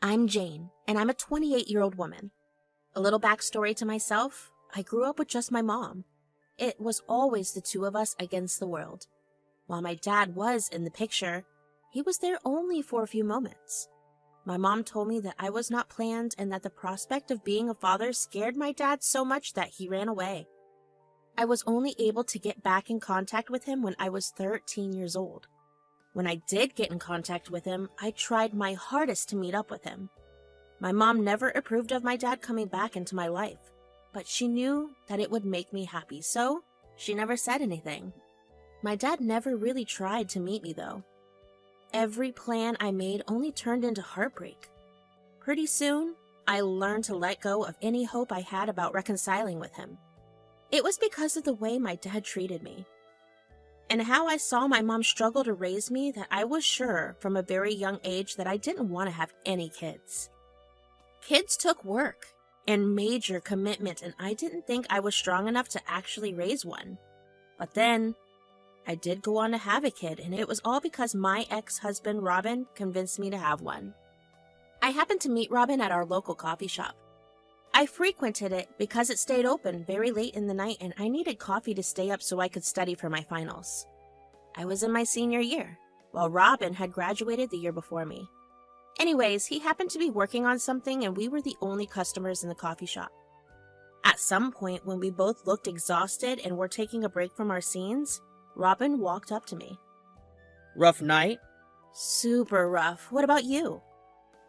I'm Jane, and I'm a 28-year-old woman. A little backstory to myself, I grew up with just my mom. It was always the two of us against the world. While my dad was in the picture, he was there only for a few moments. My mom told me that I was not planned and that the prospect of being a father scared my dad so much that he ran away. I was only able to get back in contact with him when I was 13 years old. When I did get in contact with him, I tried my hardest to meet up with him. My mom never approved of my dad coming back into my life, but she knew that it would make me happy, so she never said anything. My dad never really tried to meet me, though. Every plan I made only turned into heartbreak. Pretty soon, I learned to let go of any hope I had about reconciling with him. It was because of the way my dad treated me, and how I saw my mom struggle to raise me, that I was sure from a very young age that I didn't want to have any kids. Kids took work and major commitment, and I didn't think I was strong enough to actually raise one. But then, I did go on to have a kid, and it was all because my ex-husband Robin convinced me to have one. I happened to meet Robin at our local coffee shop. I frequented it because it stayed open very late in the night and I needed coffee to stay up so I could study for my finals. I was in my senior year, while Robin had graduated the year before me. Anyways, he happened to be working on something and we were the only customers in the coffee shop. At some point, when we both looked exhausted and were taking a break from our scenes, Robin walked up to me. Rough night? Super rough. What about you?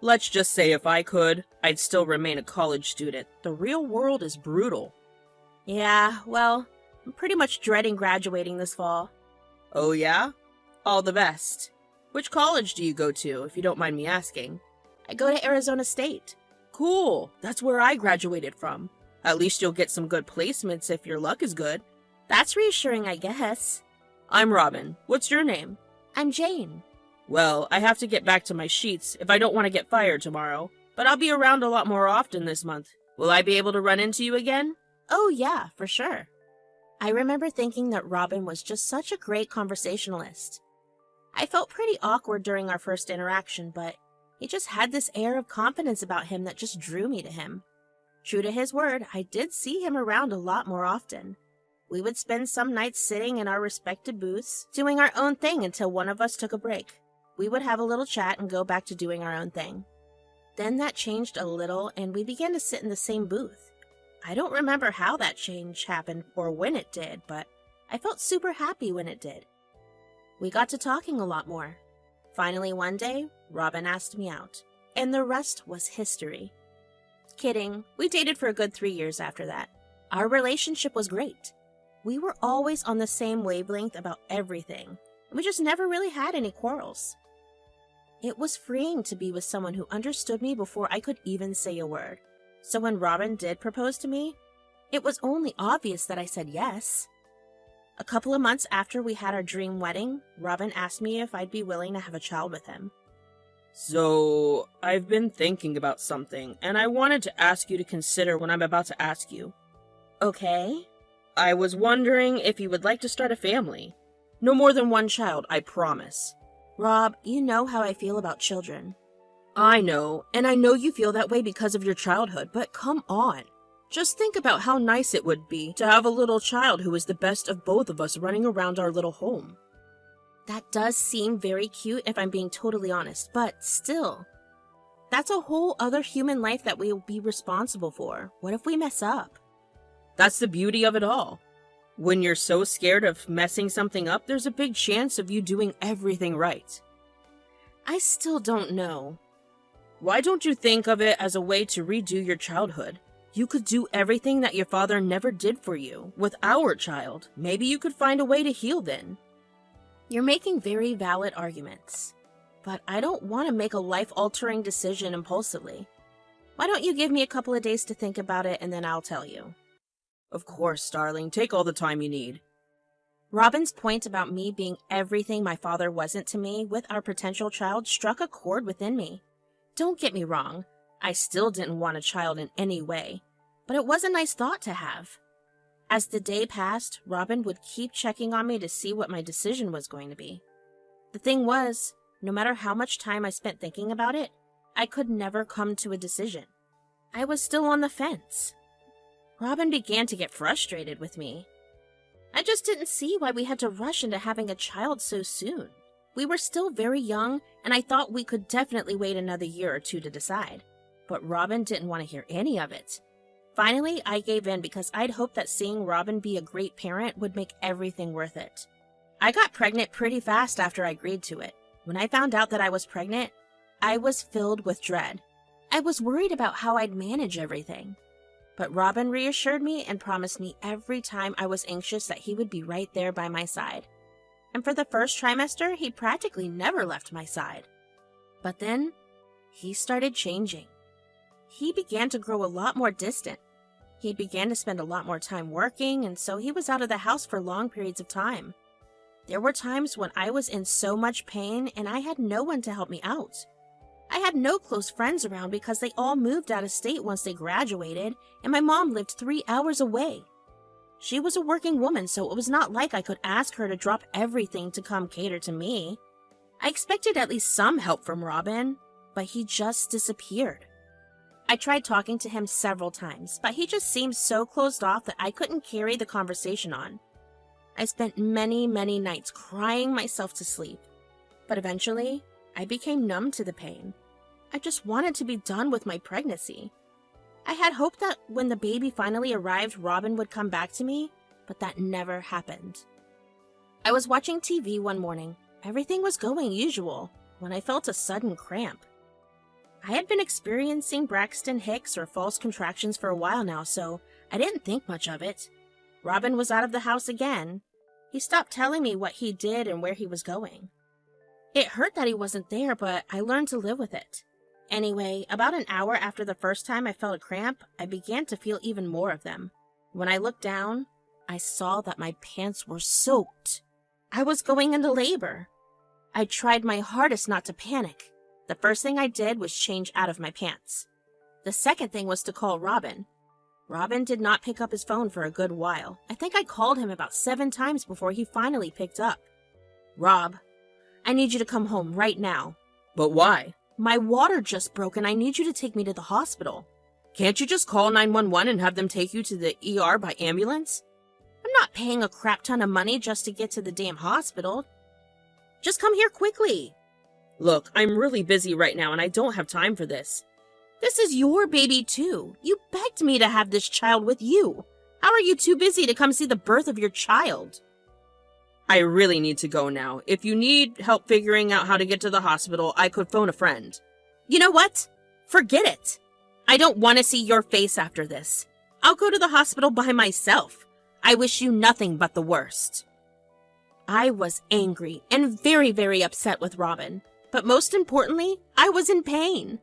Let's just say if I could, I'd still remain a college student. The real world is brutal. Yeah, well, I'm pretty much dreading graduating this fall. Oh yeah? All the best. Which college do you go to, if you don't mind me asking? I go to Arizona State. Cool, that's where I graduated from. At least you'll get some good placements if your luck is good. That's reassuring, I guess. I'm Robin. What's your name? I'm Jane. Well, I have to get back to my sheets if I don't want to get fired tomorrow, but I'll be around a lot more often this month. Will I be able to run into you again? Oh yeah, for sure. I remember thinking that Robin was just such a great conversationalist. I felt pretty awkward during our first interaction, but he just had this air of confidence about him that just drew me to him. True to his word, I did see him around a lot more often. We would spend some nights sitting in our respective booths, doing our own thing until one of us took a break. We would have a little chat and go back to doing our own thing. Then that changed a little and we began to sit in the same booth. I don't remember how that change happened or when it did, but I felt super happy when it did. We got to talking a lot more. Finally one day, Robin asked me out, and the rest was history. Kidding, we dated for a good 3 years after that. Our relationship was great. We were always on the same wavelength about everything. We just never really had any quarrels. It was freeing to be with someone who understood me before I could even say a word. So when Robin did propose to me, it was only obvious that I said yes. A couple of months after we had our dream wedding, Robin asked me if I'd be willing to have a child with him. So, I've been thinking about something, and I wanted to ask you to consider what I'm about to ask you. Okay. I was wondering if you would like to start a family. No more than one child, I promise. Rob, you know how I feel about children. I know, and I know you feel that way because of your childhood, but come on. Just think about how nice it would be to have a little child who is the best of both of us running around our little home. That does seem very cute if I'm being totally honest, but still. That's a whole other human life that we'll be responsible for. What if we mess up? That's the beauty of it all. When you're so scared of messing something up, there's a big chance of you doing everything right. I still don't know. Why don't you think of it as a way to redo your childhood? You could do everything that your father never did for you with our child. Maybe you could find a way to heal then. You're making very valid arguments, but I don't want to make a life-altering decision impulsively. Why don't you give me a couple of days to think about it and then I'll tell you? Of course, darling. Take all the time you need. Robin's point about me being everything my father wasn't to me with our potential child struck a chord within me. Don't get me wrong, I still didn't want a child in any way, but it was a nice thought to have. As the day passed, Robin would keep checking on me to see what my decision was going to be. The thing was, no matter how much time I spent thinking about it, I could never come to a decision. I was still on the fence. Robin began to get frustrated with me. I just didn't see why we had to rush into having a child so soon. We were still very young, and I thought we could definitely wait another year or two to decide. But Robin didn't want to hear any of it. Finally, I gave in because I'd hoped that seeing Robin be a great parent would make everything worth it. I got pregnant pretty fast after I agreed to it. When I found out that I was pregnant, I was filled with dread. I was worried about how I'd manage everything. But Robin reassured me and promised me every time I was anxious that he would be right there by my side. And for the first trimester, he practically never left my side. But then, he started changing. He began to grow a lot more distant. He began to spend a lot more time working, and so he was out of the house for long periods of time. There were times when I was in so much pain and I had no one to help me out. I had no close friends around because they all moved out of state once they graduated, and my mom lived 3 hours away. She was a working woman, so it was not like I could ask her to drop everything to come cater to me. I expected at least some help from Robin, but he just disappeared. I tried talking to him several times, but he just seemed so closed off that I couldn't carry the conversation on. I spent many nights crying myself to sleep, but eventually, I became numb to the pain. I just wanted to be done with my pregnancy. I had hoped that when the baby finally arrived, Robin would come back to me, but that never happened. I was watching TV one morning. Everything was going usual when I felt a sudden cramp. I had been experiencing Braxton Hicks or false contractions for a while now, so I didn't think much of it. Robin was out of the house again. He stopped telling me what he did and where he was going. It hurt that he wasn't there, but I learned to live with it. Anyway, about an hour after the first time I felt a cramp, I began to feel even more of them. When I looked down, I saw that my pants were soaked. I was going into labor. I tried my hardest not to panic. The first thing I did was change out of my pants. The second thing was to call Robin. Robin did not pick up his phone for a good while. I think I called him about 7 times before he finally picked up. "Rob, I need you to come home right now." But why? "My water just broke and I need you to take me to the hospital." Can't you just call 911 and have them take you to the ER by ambulance? "I'm not paying a crap ton of money just to get to the damn hospital. Just come here quickly." Look, I'm really busy right now and I don't have time for this. "This is your baby too. You begged me to have this child with you. How are you too busy to come see the birth of your child?" I really need to go now. If you need help figuring out how to get to the hospital, I could phone a friend. "You know what? Forget it. I don't want to see your face after this. I'll go to the hospital by myself. I wish you nothing but the worst." I was angry and very upset with Robin. But most importantly, I was in pain.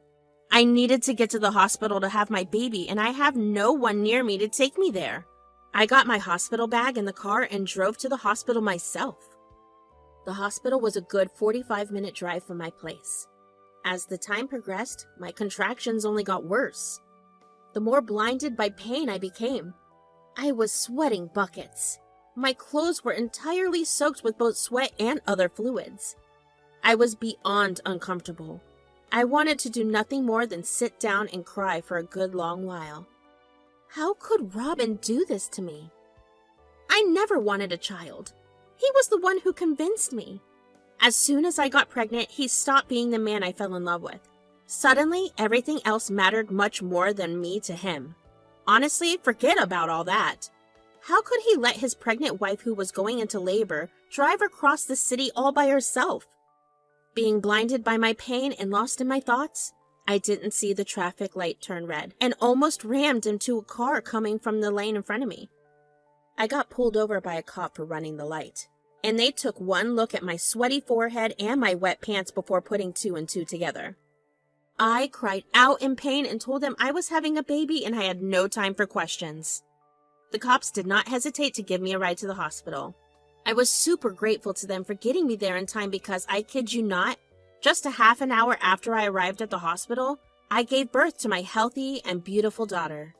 I needed to get to the hospital to have my baby, and I have no one near me to take me there. I got my hospital bag in the car and drove to the hospital myself. The hospital was a good 45-minute drive from my place. As the time progressed, my contractions only got worse. The more blinded by pain I became. I was sweating buckets. My clothes were entirely soaked with both sweat and other fluids. I was beyond uncomfortable. I wanted to do nothing more than sit down and cry for a good long while. How could Robin do this to me? I never wanted a child. He was the one who convinced me. As soon as I got pregnant, he stopped being the man I fell in love with. Suddenly, everything else mattered much more than me to him. Honestly, forget about all that. How could he let his pregnant wife who was going into labor drive across the city all by herself? Being blinded by my pain and lost in my thoughts, I didn't see the traffic light turn red and almost rammed into a car coming from the lane in front of me. I got pulled over by a cop for running the light, and they took one look at my sweaty forehead and my wet pants before putting 2 and 2 together. I cried out in pain and told them I was having a baby and I had no time for questions. The cops did not hesitate to give me a ride to the hospital. I was super grateful to them for getting me there in time because, I kid you not, just a half an hour after I arrived at the hospital, I gave birth to my healthy and beautiful daughter.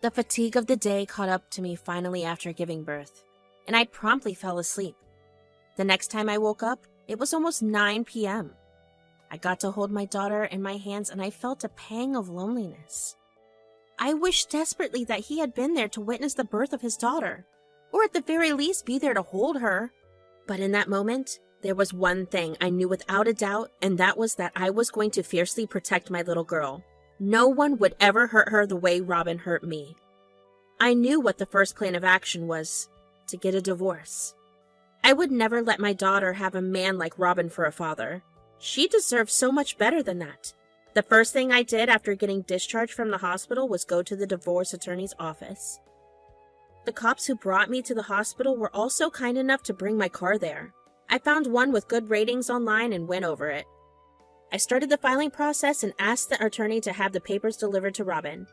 The fatigue of the day caught up to me finally after giving birth, and I promptly fell asleep. The next time I woke up, it was almost 9 p.m. I got to hold my daughter in my hands and I felt a pang of loneliness. I wished desperately that he had been there to witness the birth of his daughter, or at the very least be there to hold her. But in that moment, there was one thing I knew without a doubt, and that was that I was going to fiercely protect my little girl. No one would ever hurt her the way Robin hurt me. I knew what the first plan of action was: to get a divorce. I would never let my daughter have a man like Robin for a father. She deserved so much better than that. The first thing I did after getting discharged from the hospital was go to the divorce attorney's office. The cops who brought me to the hospital were also kind enough to bring my car there. I found one with good ratings online and went over it. I started the filing process and asked the attorney to have the papers delivered to Robin.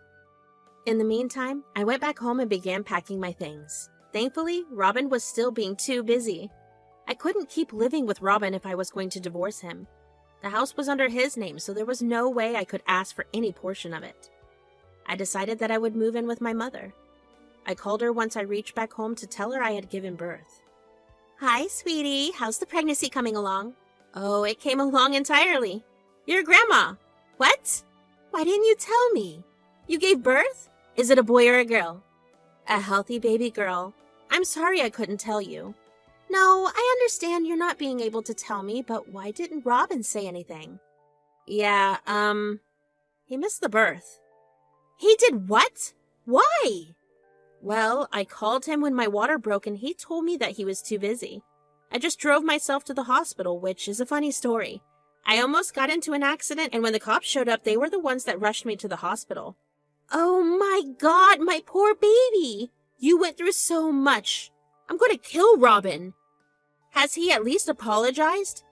In the meantime, I went back home and began packing my things. Thankfully, Robin was still being too busy. I couldn't keep living with Robin if I was going to divorce him. The house was under his name, so there was no way I could ask for any portion of it. I decided that I would move in with my mother. I called her once I reached back home to tell her I had given birth. "Hi, sweetie. How's the pregnancy coming along?" "Oh, it came along entirely." "Your grandma." "What? Why didn't you tell me? You gave birth? Is it a boy or a girl?" "A healthy baby girl. I'm sorry I couldn't tell you." "No, I understand you're not being able to tell me, but why didn't Robin say anything?" "Yeah, he missed the birth." "He did what? Why?" "Well, I called him when my water broke and he told me that he was too busy. I just drove myself to the hospital, which is a funny story. I almost got into an accident, and when the cops showed up, they were the ones that rushed me to the hospital." "Oh my God, my poor baby! You went through so much. I'm going to kill Robin." "Has he at least apologized?"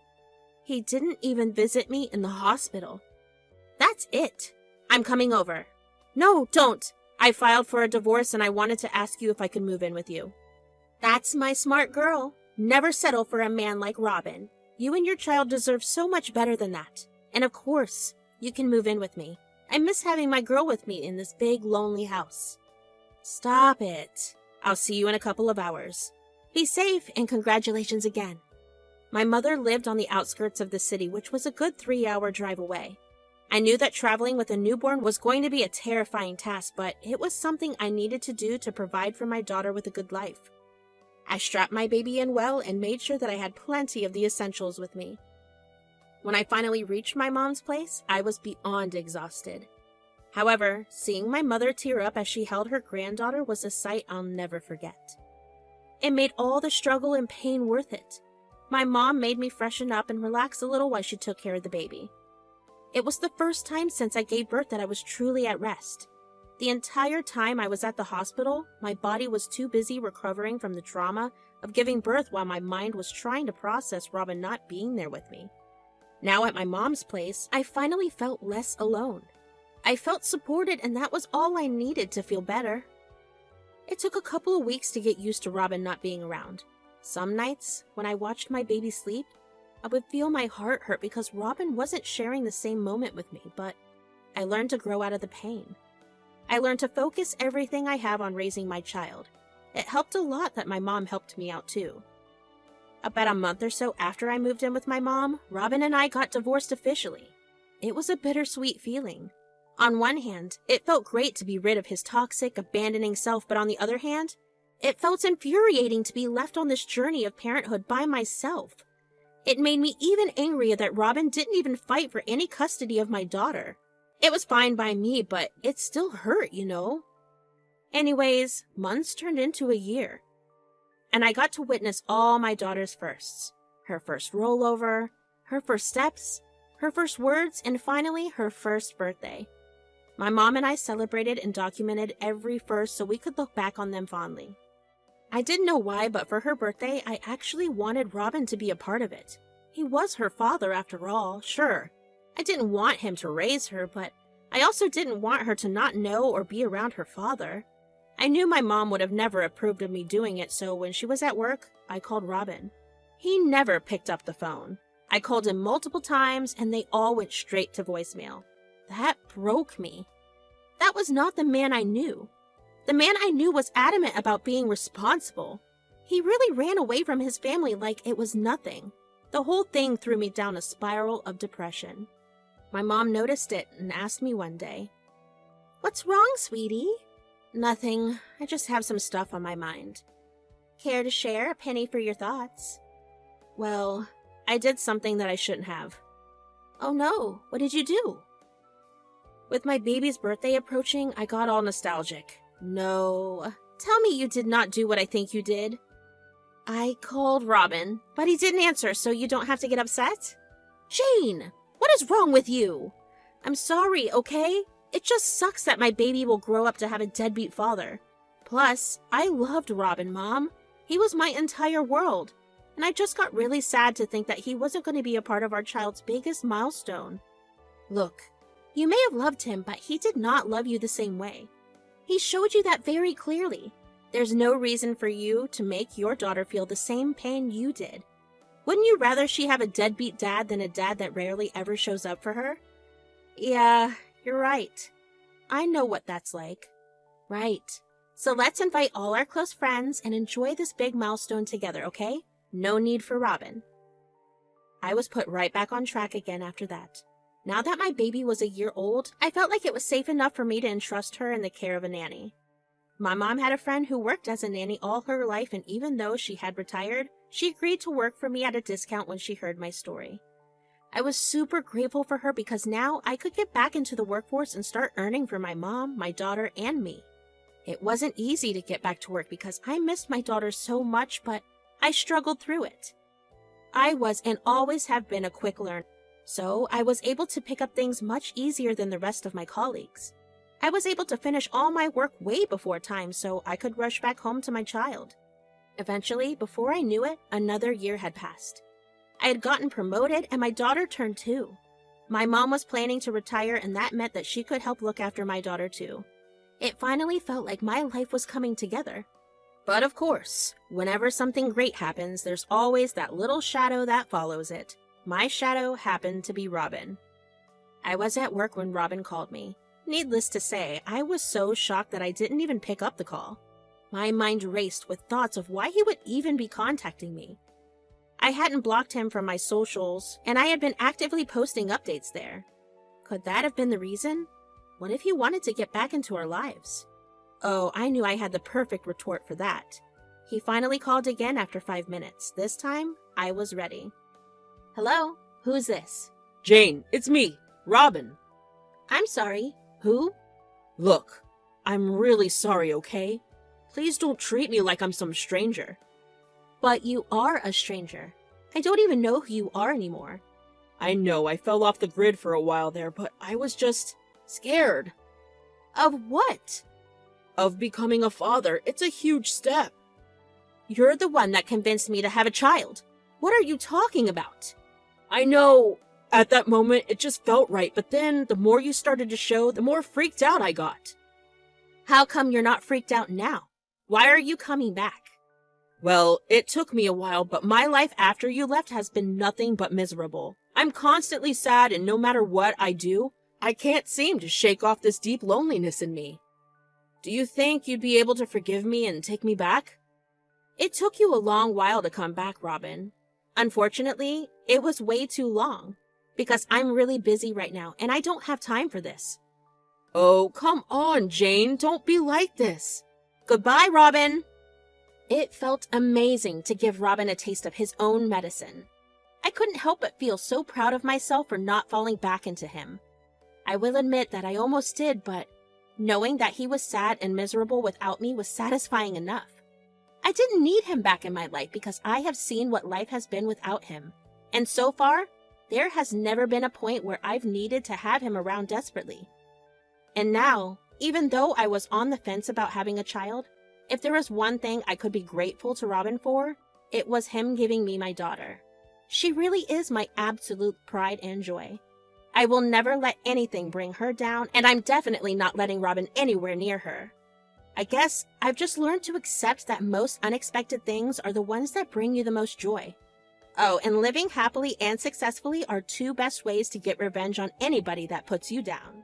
"He didn't even visit me in the hospital." "That's it. I'm coming over." "No, don't. I filed for a divorce and I wanted to ask you if I could move in with you." "That's my smart girl. Never settle for a man like Robin. You and your child deserve so much better than that. And of course, you can move in with me. I miss having my girl with me in this big, lonely house." "Stop it. I'll see you in a couple of hours. Be safe and congratulations again." My mother lived on the outskirts of the city, which was a good 3-hour drive away. I knew that traveling with a newborn was going to be a terrifying task, but it was something I needed to do to provide for my daughter with a good life. I strapped my baby in well and made sure that I had plenty of the essentials with me. When I finally reached my mom's place, I was beyond exhausted. However, seeing my mother tear up as she held her granddaughter was a sight I'll never forget. It made all the struggle and pain worth it. My mom made me freshen up and relax a little while she took care of the baby. It was the first time since I gave birth that I was truly at rest. The entire time I was at the hospital, my body was too busy recovering from the trauma of giving birth while my mind was trying to process Robin not being there with me. Now at my mom's place, I finally felt less alone. I felt supported, and that was all I needed to feel better. It took a couple of weeks to get used to Robin not being around. Some nights, when I watched my baby sleep, I would feel my heart hurt because Robin wasn't sharing the same moment with me, but I learned to grow out of the pain. I learned to focus everything I have on raising my child. It helped a lot that my mom helped me out too. About a month or so after I moved in with my mom, Robin and I got divorced officially. It was a bittersweet feeling. On one hand, it felt great to be rid of his toxic, abandoning self, but on the other hand, it felt infuriating to be left on this journey of parenthood by myself. It made me even angrier that Robin didn't even fight for any custody of my daughter. It was fine by me, but it still hurt, you know? Anyways, months turned into a year, and I got to witness all my daughter's firsts. Her first rollover, her first steps, her first words, and finally, her first birthday. My mom and I celebrated and documented every first so we could look back on them fondly. I didn't know why, but for her birthday, I actually wanted Robin to be a part of it. He was her father after all, sure. I didn't want him to raise her, but I also didn't want her to not know or be around her father. I knew my mom would have never approved of me doing it, so when she was at work, I called Robin. He never picked up the phone. I called him multiple times, and they all went straight to voicemail. That broke me. That was not the man I knew. The man I knew was adamant about being responsible. He really ran away from his family like it was nothing. The whole thing threw me down a spiral of depression. My mom noticed it and asked me one day, "What's wrong, sweetie?" "Nothing. I just have some stuff on my mind." "Care to share? A penny for your thoughts." "Well, I did something that I shouldn't have." "Oh no, what did you do?" "With my baby's birthday approaching, I got all nostalgic." "No. Tell me you did not do what I think you did." "I called Robin, but he didn't answer, so you don't have to get upset?" "Jane, what is wrong with you?" "I'm sorry, okay? It just sucks that my baby will grow up to have a deadbeat father. Plus, I loved Robin, Mom. He was my entire world. And I just got really sad to think that he wasn't going to be a part of our child's biggest milestone. Look, you may have loved him, but he did not love you the same way. He showed you that very clearly. There's no reason for you to make your daughter feel the same pain you did. Wouldn't you rather she have a deadbeat dad than a dad that rarely ever shows up for her?" "Yeah, you're right. I know what that's like." "Right. So let's invite all our close friends and enjoy this big milestone together, okay? No need for Robin." I was put right back on track again after that. Now that my baby was a year old, I felt like it was safe enough for me to entrust her in the care of a nanny. My mom had a friend who worked as a nanny all her life, and even though she had retired, she agreed to work for me at a discount when she heard my story. I was super grateful for her because now I could get back into the workforce and start earning for my mom, my daughter, and me. It wasn't easy to get back to work because I missed my daughter so much, but I struggled through it. I was and always have been a quick learner, so I was able to pick up things much easier than the rest of my colleagues. I was able to finish all my work way before time so I could rush back home to my child. Eventually, before I knew it, another year had passed. I had gotten promoted and my daughter turned 2. My mom was planning to retire, and that meant that she could help look after my daughter too. It finally felt like my life was coming together. But of course, whenever something great happens, there's always that little shadow that follows it. My shadow happened to be Robin. I was at work when Robin called me. Needless to say, I was so shocked that I didn't even pick up the call. My mind raced with thoughts of why he would even be contacting me. I hadn't blocked him from my socials, and I had been actively posting updates there. Could that have been the reason? What if he wanted to get back into our lives? Oh, I knew I had the perfect retort for that. He finally called again after 5 minutes. This time, I was ready. "Hello? Who's this?" "Jane, it's me, Robin." "I'm sorry. Who?" "Look, I'm really sorry, okay? Please don't treat me like I'm some stranger." "But you are a stranger. I don't even know who you are anymore." "I know I fell off the grid for a while there, but I was just scared." "Of what?" "Of becoming a father. It's a huge step." "You're the one that convinced me to have a child. What are you talking about?" "I know. At that moment, it just felt right, but then the more you started to show, the more freaked out I got." "How come you're not freaked out now? Why are you coming back?" "Well, it took me a while, but my life after you left has been nothing but miserable. I'm constantly sad, and no matter what I do, I can't seem to shake off this deep loneliness in me. Do you think you'd be able to forgive me and take me back?" "It took you a long while to come back, Robin. Unfortunately, it was way too long. Because I'm really busy right now, and I don't have time for this." "Oh, come on, Jane. Don't be like this." "Goodbye, Robin." It felt amazing to give Robin a taste of his own medicine. I couldn't help but feel so proud of myself for not falling back into him. I will admit that I almost did, but knowing that he was sad and miserable without me was satisfying enough. I didn't need him back in my life because I have seen what life has been without him. And so far, there has never been a point where I've needed to have him around desperately. And now, even though I was on the fence about having a child, if there was one thing I could be grateful to Robin for, it was him giving me my daughter. She really is my absolute pride and joy. I will never let anything bring her down, and I'm definitely not letting Robin anywhere near her. I guess I've just learned to accept that most unexpected things are the ones that bring you the most joy. Oh, and living happily and successfully are 2 best ways to get revenge on anybody that puts you down.